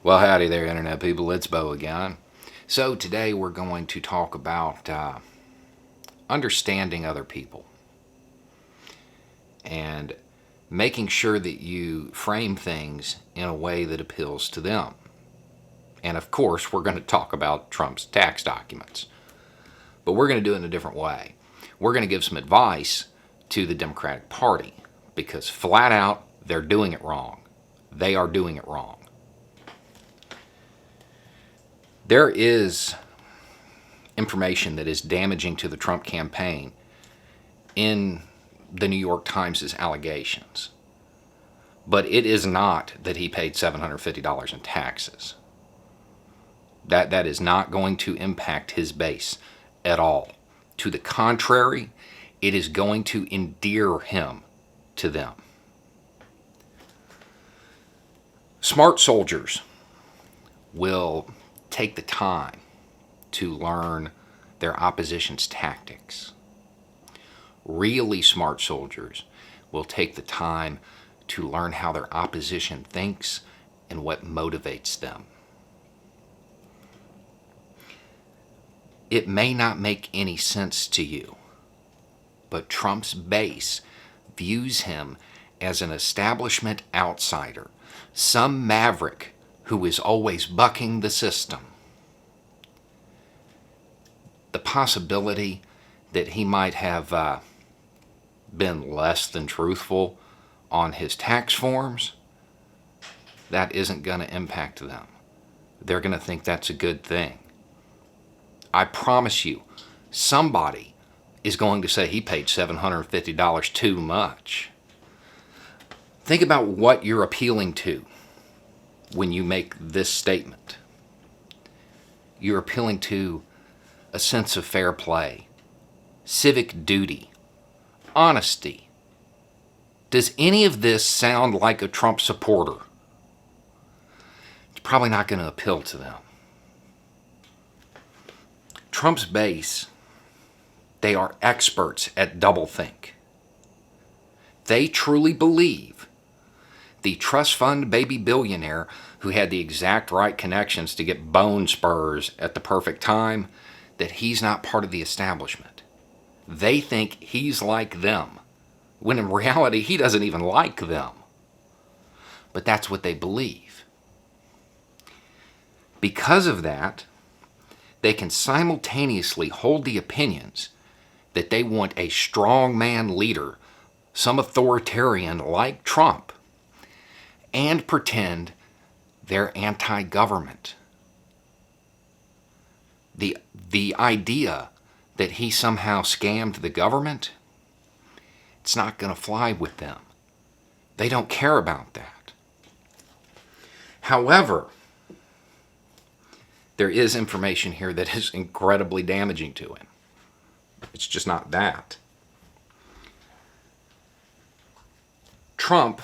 Well, howdy there, Internet people. It's Bo again. So, today we're going to talk about understanding other people and making sure that you frame things in a way that appeals to them. And of course, we're going to talk about Trump's tax documents, but we're going to do it in a different way. We're going to give some advice to the Democratic Party because flat out, they're doing it wrong. They are doing it wrong. There is information that is damaging to the Trump campaign in the New York Times' allegations. But it is not that he paid $750 in taxes. That is not going to impact his base at all. To the contrary, it is going to endear him to them. Smart soldiers will take the time to learn their opposition's tactics. Really smart soldiers will take the time to learn how their opposition thinks and what motivates them. It may not make any sense to you, but Trump's base views him as an establishment outsider, some maverick who is always bucking the system. The possibility that he might have been less than truthful on his tax forms, that isn't going to impact them. They're going to think that's a good thing. I promise you, somebody is going to say he paid $750 too much. Think about what you're appealing to when you make this statement. You're appealing to a sense of fair play, civic duty, honesty. Does any of this sound like a Trump supporter? It's probably not going to appeal to them. Trump's base, they are experts at doublethink. They truly believe the trust fund baby billionaire who had the exact right connections to get bone spurs at the perfect time, that he's not part of the establishment. They think he's like them, when in reality he doesn't even like them. But that's what they believe. Because of that, they can simultaneously hold the opinions that they want a strongman leader, some authoritarian like Trump, and pretend they're anti-government. The idea that he somehow scammed the government, it's not going to fly with them. They don't care about that. However, there is information here that is incredibly damaging to him. It's just not that. Trump,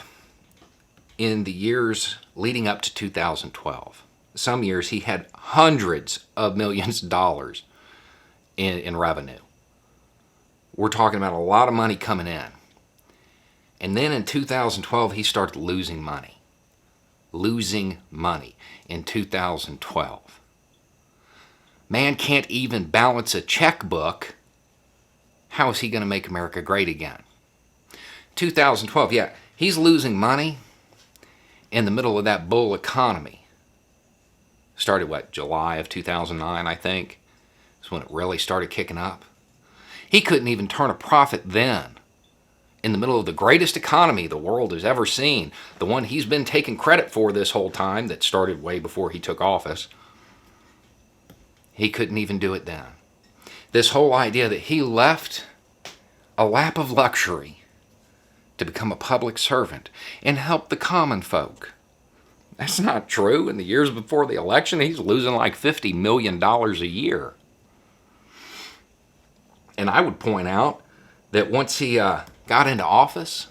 in the years leading up to 2012, some years he had hundreds of millions of dollars in revenue. We're talking about a lot of money coming in. And then in 2012, he started losing money. Losing money in 2012. Man can't even balance a checkbook. How is he going to make America great again? 2012, yeah, he's losing money in the middle of that bull economy. Started July of 2009, I think. That's when it really started kicking up. He couldn't even turn a profit then. In the middle of the greatest economy the world has ever seen, the one he's been taking credit for this whole time, that started way before he took office, he couldn't even do it then. This whole idea that he left a lap of luxury to become a public servant and help the common folk. That's not true. In the years before the election, he's losing like $50 million a year. And I would point out that once he got into office,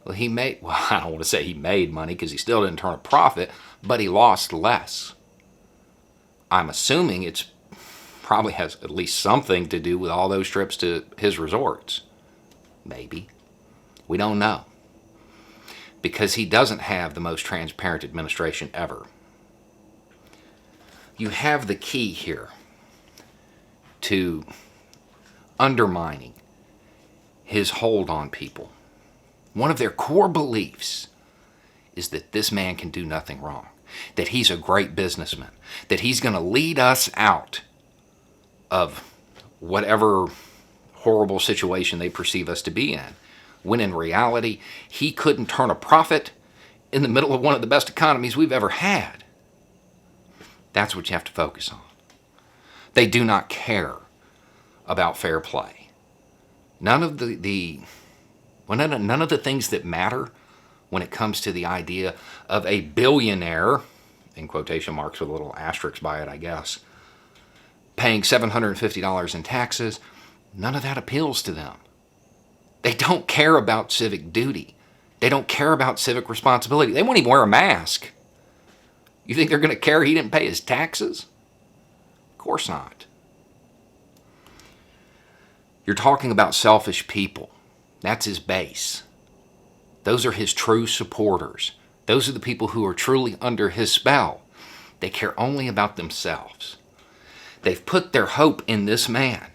well, I don't want to say he made money because he still didn't turn a profit, but he lost less. I'm assuming it's probably has at least something to do with all those trips to his resorts. Maybe. We don't know. Because he doesn't have the most transparent administration ever. You have the key here to undermining his hold on people. One of their core beliefs is that this man can do nothing wrong, that he's a great businessman, that he's going to lead us out of whatever horrible situation they perceive us to be in, when in reality, he couldn't turn a profit in the middle of one of the best economies we've ever had. That's what you have to focus on. They do not care about fair play. None of the things that matter when it comes to the idea of a billionaire, in quotation marks with a little asterisk by it, I guess, paying $750 in taxes, none of that appeals to them. They don't care about civic duty. They don't care about civic responsibility. They won't even wear a mask. You think they're going to care he didn't pay his taxes? Of course not. You're talking about selfish people. That's his base. Those are his true supporters. Those are the people who are truly under his spell. They care only about themselves. They've put their hope in this man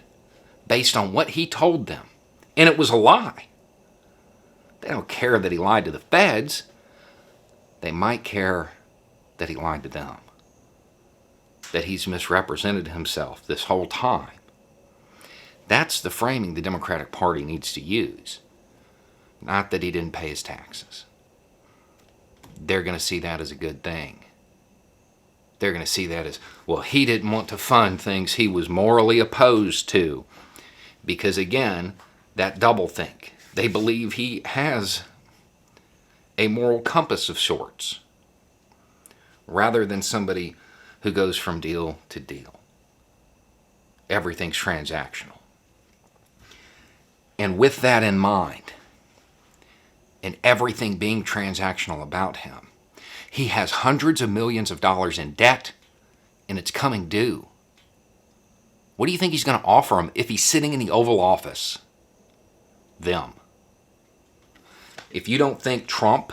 based on what he told them. And it was a lie. They don't care that he lied to the feds. They might care that he lied to them. That he's misrepresented himself this whole time. That's the framing the Democratic Party needs to use. Not that he didn't pay his taxes. They're going to see that as a good thing. They're going to see that as, well, he didn't want to fund things he was morally opposed to. Because again, that doublethink. They believe he has a moral compass of sorts, rather than somebody who goes from deal to deal. Everything's transactional. And with that in mind, and everything being transactional about him, he has hundreds of millions of dollars in debt, and it's coming due. What do you think he's going to offer him if he's sitting in the Oval Office? Them. If you don't think Trump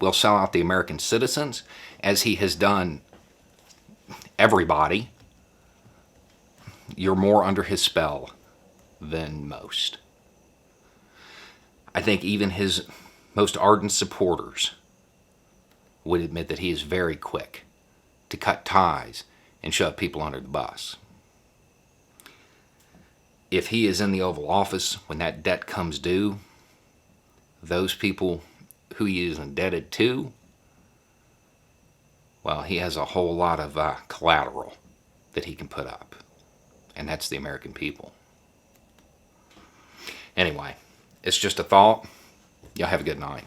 will sell out the American citizens, as he has done everybody, you're more under his spell than most. I think even his most ardent supporters would admit that he is very quick to cut ties and shove people under the bus. If he is in the Oval Office when that debt comes due, those people who he is indebted to, well, he has a whole lot of collateral that he can put up. And that's the American people. Anyway, it's just a thought. Y'all have a good night.